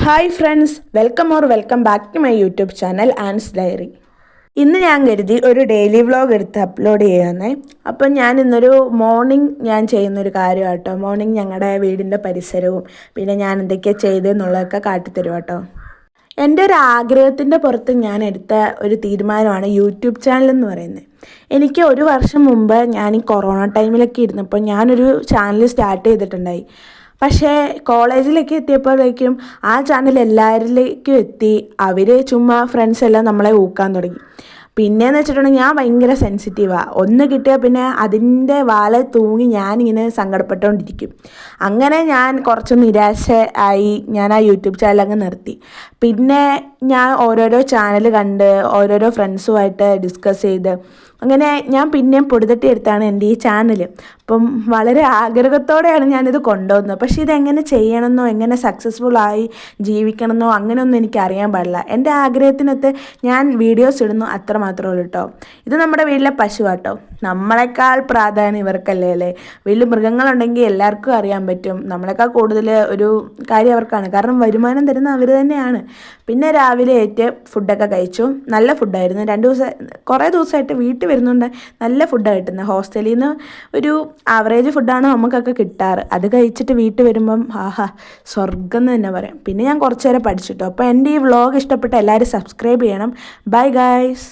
Hi friends, welcome back to my YouTube channel Ann's diary. ഇന്ന് ഞാൻ കരുതി ഒരു ഡെയിലി വ്ളോഗ് എടുത്ത് അപ്ലോഡ് ചെയ്യാമെന്നേ. അപ്പം ഞാൻ ഇന്നൊരു മോർണിംഗ് ഞാൻ ചെയ്യുന്നൊരു കാര്യം കേട്ടോ. മോർണിംഗ് ഞങ്ങളുടെ വീടിൻ്റെ പരിസരവും പിന്നെ ഞാൻ എന്തൊക്കെയാണ് ചെയ്തതെന്നുള്ളതൊക്കെ കാട്ടിത്തരും കേട്ടോ. എൻ്റെ ഒരു ആഗ്രഹത്തിൻ്റെ പുറത്ത് ഞാൻ എടുത്ത ഒരു തീരുമാനമാണ് യൂട്യൂബ് ചാനൽ എന്ന് പറയുന്നത്. എനിക്ക് ഒരു വർഷം മുമ്പ് ഞാൻ ഈ കൊറോണ ടൈമിലൊക്കെ ഇരുന്നപ്പോൾ ഞാനൊരു ചാനൽ സ്റ്റാർട്ട് ചെയ്തിട്ടുണ്ടായി. പക്ഷേ കോളേജിലേക്ക് എത്തിയപ്പോഴേക്കും ആ ചാനൽ എല്ലാവരിലേക്കും എത്തി. അവർ ചുമ്മാ ഫ്രണ്ട്സ് എല്ലാം നമ്മളെ ഊക്കാൻ തുടങ്ങി. പിന്നെയെന്ന് വെച്ചിട്ടുണ്ടെങ്കിൽ ഞാൻ ഭയങ്കര സെൻസിറ്റീവാണ്. ഒന്ന് കിട്ടിയാൽ പിന്നെ അതിൻ്റെ വാലെ തൂങ്ങി ഞാനിങ്ങനെ സങ്കടപ്പെട്ടുകൊണ്ടിരിക്കും. അങ്ങനെ ഞാൻ കുറച്ച് നിരാശ ആയി ഞാൻ ആ യൂട്യൂബ് ചാനൽ അങ്ങ് നിർത്തി. പിന്നെ ഞാൻ ഓരോരോ ചാനൽ കണ്ട് ഓരോരോ ഫ്രണ്ട്സുമായിട്ട് ഡിസ്കസ് ചെയ്ത് അങ്ങനെ ഞാൻ പിന്നെയും പൊടിതട്ടി എടുത്താണ് എൻ്റെ ഈ ചാനൽ. അപ്പം വളരെ ആഗ്രഹത്തോടെയാണ് ഞാനിത് കൊണ്ടുവന്നത്. പക്ഷേ ഇതെങ്ങനെ ചെയ്യണമെന്നോ എങ്ങനെ സക്സസ്ഫുള്ളായി ജീവിക്കണമെന്നോ അങ്ങനെയൊന്നും എനിക്ക് അറിയാൻ പാടില്ല. എൻ്റെ ആഗ്രഹത്തിനൊത്ത് ഞാൻ വീഡിയോസ് ഇടുന്നു, അത്ര മാത്രമേ ഉള്ളൂ കേട്ടോ. ഇത് നമ്മുടെ വീട്ടിലെ പശു കേട്ടോ. നമ്മളെക്കാൾ പ്രാധാന്യം ഇവർക്കല്ലേ അല്ലേ. വലിയ മൃഗങ്ങളുണ്ടെങ്കിൽ എല്ലാവർക്കും അറിയാൻ പറ്റും. നമ്മളെക്കാൾ കൂടുതൽ ഒരു കാര്യം അവർക്കാണ്. കാരണം വരുമാനം തരുന്ന അവർ തന്നെയാണ്. പിന്നെ രാവിലെ ഫുഡൊക്കെ കഴിച്ചു. നല്ല ഫുഡായിരുന്നു. കുറേ ദിവസമായിട്ട് വീട്ടിൽ വരുന്നുണ്ട് നല്ല ഫുഡാണ് കിട്ടുന്നത്. ഹോസ്റ്റലിൽ നിന്ന് ഒരു ആവറേജ് ഫുഡാണ് നമുക്കൊക്കെ കിട്ടാറ്. അത് കഴിച്ചിട്ട് വീട്ടിൽ വരുമ്പം സ്വർഗം എന്ന് തന്നെ പറയാം. പിന്നെ ഞാൻ കുറച്ച് നേരം പഠിച്ചിട്ടോ. അപ്പോൾ എൻ്റെ ഈ വ്ളോഗ് ഇഷ്ടപ്പെട്ട എല്ലാവരും സബ്സ്ക്രൈബ് ചെയ്യണം. Bye guys.